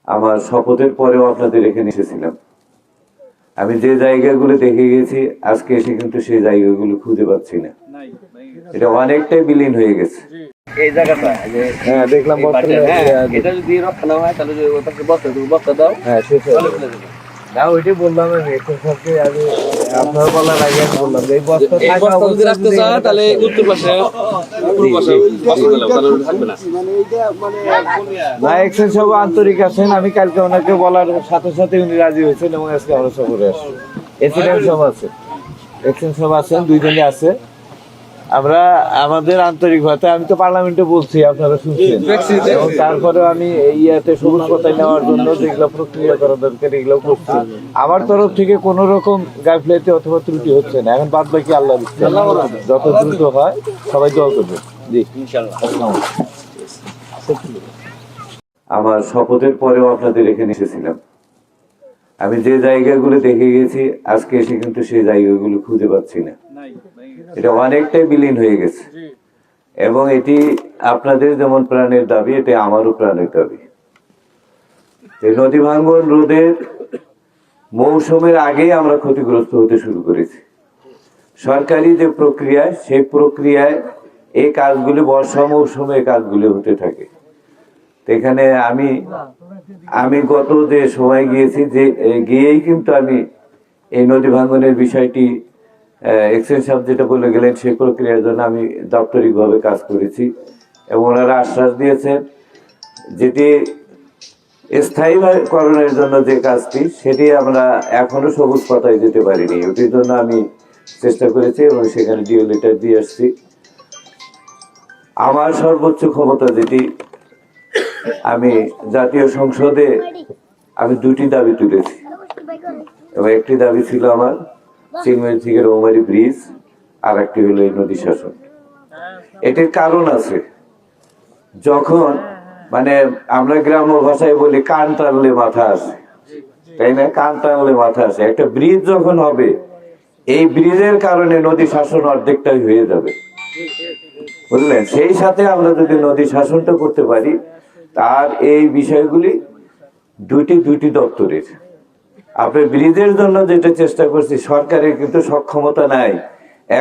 আমার শপথের পরেও আপনাদের এখানে এসেছিলাম। আমি যে জায়গাগুলো দেখে গেছি আজকে এসে কিন্তু সেই জায়গাগুলো খুঁজে পাচ্ছি না, এটা অনেকটাই বিলীন হয়ে গেছে। এই জায়গাটা হ্যাঁ দেখলাম, এটা যদি রক্ষা না হয় তাহলে বস্তা দাও। হ্যাঁ না ওইটাই বললাম আমি এখন সবকে। আমি আপনার বলার আগে আমি বললাম যে এই বস্তা যদি রাখতে চাও তাহলে উত্তর পাশে থাকবে না। না এক্সচেঞ্জ সব আন্তরিক আছেন, আমি কালকে ওনাকে বলার সাথে সাথে উনি রাজি হয়েছেন এবং আজকে আমরা সফরে আসছি। এসিডেন্ট সব আছে, এক্সচেঞ্জ সব আছেন, দুইজনই আছে। আমরা আমাদের আন্তরিকভাবে, আমি তো পার্লামেন্টে বলছি আপনারা শুনছেন, এবং তারপরে আমি এই ইয়াতে সবুজ পাতায় নেওয়ার জন্য যেগুলো প্রক্রিয়া করা দরকার এগুলো করছি। আমার তরফ থেকে কোনো রকম গাফিলতি অথবা ত্রুটি হচ্ছে না। এখন বাদ বাকি আল্লাহ দিচ্ছেন, যত দ্রুত হয় সবাই দোয়া করবে। জি ইনশাআল্লাহ। আমার শপথের পরেও আপনাদের এখানে এসেছিলাম। আমি যে জায়গাগুলো দেখে গেছি আজকে এসে কিন্তু সেই জায়গাগুলো খুঁজে পাচ্ছি না, এটা অনেকটাই বিলীন হয়ে গেছে। এবং এটি আপনাদের যেমন প্রাণের দাবি, এটা আমারও প্রাণের দাবি। এই নদী ভাঙ্গন রোধের মৌসুমের আগেই আমরা ক্ষতিগ্রস্ত হতে শুরু করেছি। সরকারি যে প্রক্রিয়া, সেই প্রক্রিয়ায় এই কাজগুলি বর্ষা মৌসুমে এই কাজগুলি হতে থাকে। এখানে আমি গত যে সময় গিয়েছি, যে গিয়েই কিন্তু আমি এই নদী ভাঙ্গনের বিষয়টি এক্সচেঞ্জ সাহেব যেটা বলে গেলেন সেই প্রক্রিয়ার জন্য আমি দাপ্তরিকভাবে কাজ করেছি এবং ওনারা আশ্বাস দিয়েছেন যেটি স্থায়ীকরণের জন্য যে কাজটি, সেটি আমরা এখনো সবুজ পাতায় যেতে পারিনি। ওটির জন্য আমি চেষ্টা করেছি এবং সেখানে ডিও লেটার দিয়ে আসছি। আমার সর্বোচ্চ ক্ষমতা যেটি, আমি জাতীয় সংসদে আমি দুটি দাবি তুলেছি এবং একটি দাবি ছিল আমার চিংমারি থেকে রৌমারি ব্রিজ, আর একটি হলো এই নদী শাসন। এটির কারণ আছে, যখন মানে আমরা গ্রাম্য ভাষায় বলি কান টানলে মাথা আসে, তাই না? কান টানলে মাথা আসে। একটা ব্রিজ যখন হবে, এই ব্রিজের কারণে নদী শাসন অর্ধেকটাই হয়ে যাবে, বুঝলেন? সেই সাথে আমরা যদি নদী শাসনটা করতে পারি, তার এই বিষয়গুলি দুটি দপ্তরের। আপনি ব্রিজের জন্য যেটা চেষ্টা করছি, সরকারের কিন্তু সক্ষমতা নাই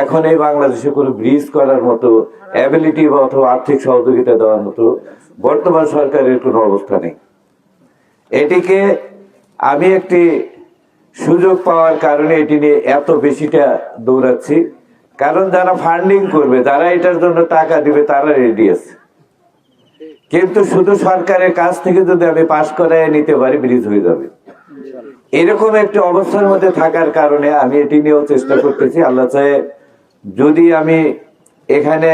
এখন এই বাংলাদেশে কোনো ব্রিজ করার মতো অ্যাবিলিটি বা অথবা আর্থিক সহযোগিতা দেওয়ার মতো বর্তমান সরকারের কোনো অবস্থা নেই। এটিকে আমি একটি সুযোগ পাওয়ার কারণে এটি নিয়ে এত বেশিটা দৌড়াচ্ছি, কারণ যারা ফান্ডিং করবে, যারা এটার জন্য টাকা দিবে, তারা রেডি আছে। কিন্তু শুধু সরকারের কাছ থেকে যদি আমি পাস করায় নিতে পারি, ব্রিজ হয়ে যাবে। এরকম একটি অবস্থার মধ্যে থাকার কারণে আমি এটি নিয়েও চেষ্টা করতেছি। আল্লাহ চাহে যদি আমি এখানে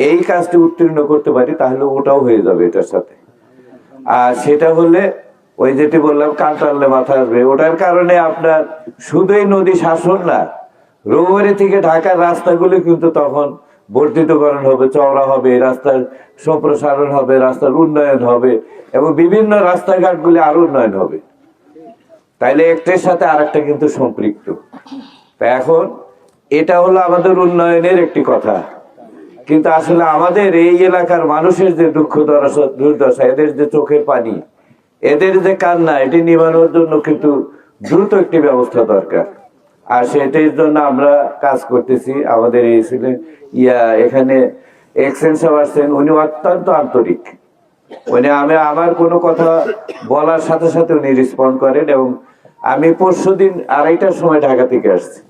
এই কাজটি উত্তীর্ণ করতে পারি, তাহলে ওটাও হয়ে যাবে এটার সাথে। আর সেটা হলে ওই যেটি বললাম কান টানলে মাথা আসবে, ওটার কারণে আপনার শুধুই নদী শাসন না, রৌমারী থেকে ঢাকার রাস্তাগুলি কিন্তু তখন বর্ধিতকরণ হবে, চওড়া হবে, রাস্তার সম্প্রসারণ হবে, রাস্তার উন্নয়ন হবে এবং বিভিন্ন রাস্তাঘাটগুলি আরো উন্নয়ন হবে। তাইলে একটার সাথে আরেকটা কিন্তু সম্পৃক্ত। তাই এখন এটা হলো আমাদের উন্নয়নের একটি কথা, কিন্তু আসলে আমাদের এই এলাকার মানুষের যে দুঃখ দুর্দশা, এদের যে চোখের পানি, এদের যে কান্না, এটি নিবানোর জন্য কিন্তু দ্রুত একটি ব্যবস্থা দরকার। আর সেটির জন্য আমরা কাজ করতেছি। আমাদের এই এখানে এক্সচেঞ্জ আসছেন, উনি অত্যন্ত আন্তরিক। উনি আমার কোনো কথা বলার সাথে সাথে উনি রেসপন্ড করেন। এবং আমি পরশুদিন 2:30টার সময় ঢাকা থেকে আসছি,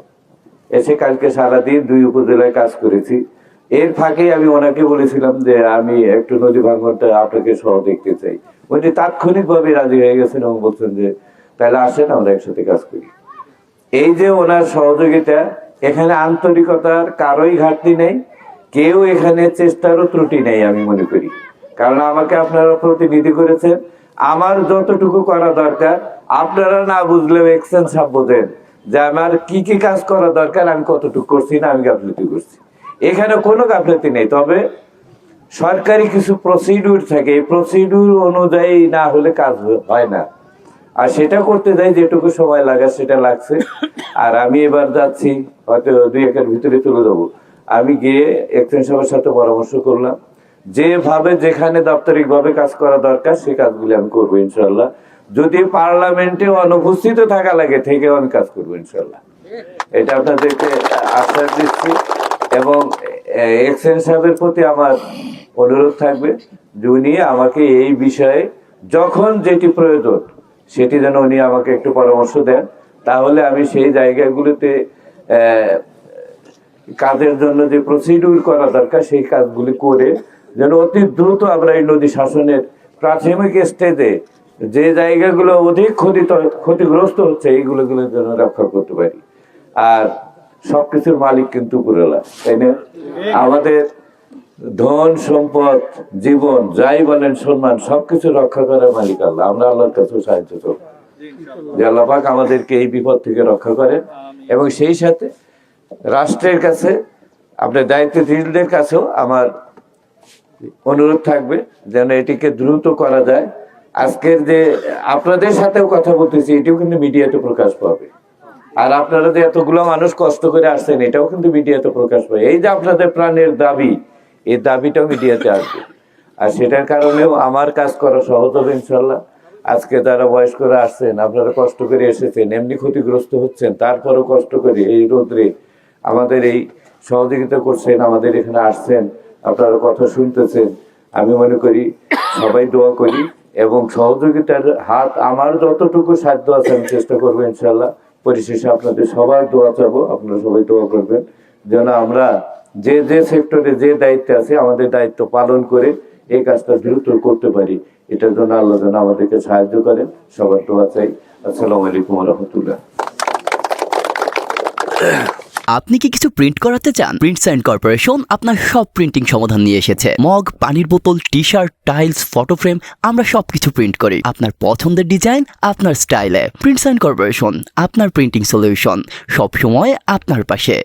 এসে কালকে সারাদিন 2 উপজেলায় কাজ করেছি। এর ফাঁকে আমি ওনাকে বলেছিলাম যে আমি একটু নদী ভাঙ্গনটা আপনাকে সহ দেখতে চাই। উনি তাৎক্ষণিকভাবে রাজি হয়ে গেছেন এবং বলছেন যে তাহলে আসেন আমরা একসাথে কাজ করি। এই যে ওনার সহযোগিতা, এখানে আন্তরিকতার কারোই ঘাটতি নেই, কেউ এখানে চেষ্টারও ত্রুটি নেই আমি মনে করি। কারণ আমাকে আপনারা প্রতিনিধি করেছেন, আমার যতটুকু করা দরকার আপনারা না বুঝলেও এক্সচেঞ্জ সাহেব বোঝেন যে আমার কি কি কাজ করা দরকার, আমি কতটুকু করছি না, আমি গাফলতি করছি। এখানে কোনো গাফলতি নেই, তবে সরকারি কিছু প্রসিডিউর থাকে, এই প্রসিডিউর অনুযায়ী না হলে কাজ হয় না। আর সেটা করতে যাই যেটুকু সময় লাগে সেটা লাগছে। আর আমি এবার যাচ্ছি, হয়তো 2-1 ভিতরে চলে যাবো। আমি গিয়ে এক্সচেঞ্জ সাহেবের সাথে পরামর্শ করলাম, যেভাবে যেখানে দাপ্তরিক ভাবে কাজ করা দরকার সেই কাজগুলি আমি করবো ইনশাআল্লাহ। যদি পার্লামেন্টে অনুপস্থিত থাকা লাগে থেকে আমি কাজ করবো ইনশাল্লাহ। এটা আপনাদেরকে আশ্বাস দিচ্ছি। এবং এক্সচেঞ্জ সাহেবের প্রতি আমার অনুরোধ থাকবে যে উনি আমাকে এই বিষয়ে যখন যেটি প্রয়োজন সেটি যেন উনি আমাকে একটু পরামর্শ দেন, তাহলে আমি সেই জায়গাগুলোতে কাজের জন্য যে প্রসিডিউর করা দরকার সেই কাজগুলি করে যেন অতি দ্রুত আমরা এই নদী শাসনের প্রাথমিক স্টেজে যে জায়গাগুলো অধিক ক্ষতিগ্রস্ত হচ্ছে এইগুলো যেন রক্ষা করতে পারি। আর সবকিছুর মালিক কিন্তু উপরওয়ালা, তাই না? আমাদের ধন সম্পদ জীবন যাই বলেন সম্মান সবকিছু রক্ষা করার মালিক আল্লাহ। আমরা আল্লাহর কাছে সাহায্য করব যে আল্লাহ পাক আমাদেরকে এই বিপদ থেকে রক্ষা করেন। এবং সেই সাথে রাষ্ট্রের কাছে আপনার দায়িত্বশীলদের কাছেও আমার অনুরোধ থাকবে যেন এটিকে দ্রুত করা যায়। আজকের যে আপনাদের সাথেও কথা বলতেছি এটিও কিন্তু মিডিয়াতে প্রকাশ পাবে। আর আপনারা যে এতগুলো মানুষ কষ্ট করে আসছেন এটাও কিন্তু মিডিয়াতে প্রকাশ পাবে। এই যে আপনাদের প্রাণের দাবি, এই দাবিটাও মিডিয়াতে আসবে। আর সেটার কারণেও আমার কাজ করা সহজ হবে ইনশাল্লাহ। আজকে যারা বয়স্করা আসছেন, আপনারা কষ্ট করে এসেছেন, এমনি ক্ষতিগ্রস্ত হচ্ছেন, তারপরও কষ্ট করে এই রোদ্রে আমাদের এই সহযোগিতা করছেন, আমাদের এখানে আসছেন, আপনারা কথা শুনতেছেন। আমি মনে করি সবাই দোয়া করি এবং সহযোগিতার হাত আমার যতটুকু সাধ্য আছে আমি চেষ্টা করবো ইনশাল্লাহ। পরিশেষে আপনাদের সবার দোয়া চাবো, আপনারা সবাই দোয়া করবেন যেন আমরা যে যে সেক্টরে যে দায়িত্বে আছে আমাদের দায়িত্ব পালন করে এই কাজটা দ্রুত করতে পারি। এটার জন্য আল্লাহ যেন আমাদেরকে সাহায্য করেন। সবার দোয়া চাই। আসসালামু আলাইকুম ওয়া রাহমাতুল্লাহ। আপনি কি কিছু প্রিন্ট করাতে চান? প্রিন্টস অ্যান্ড কর্পোরেশন আপনার সব প্রিন্টিং সমাধান নিয়ে এসেছে। মগ, পানির বোতল, T shirt, tiles, photo frame, আমরা সবকিছু প্রিন্ট করি আপনার পছন্দের ডিজাইন, আপনার স্টাইলে। প্রিন্টস অ্যান্ড কর্পোরেশন, আপনার প্রিন্টিং সলিউশন, সব সময় আপনার পাশে।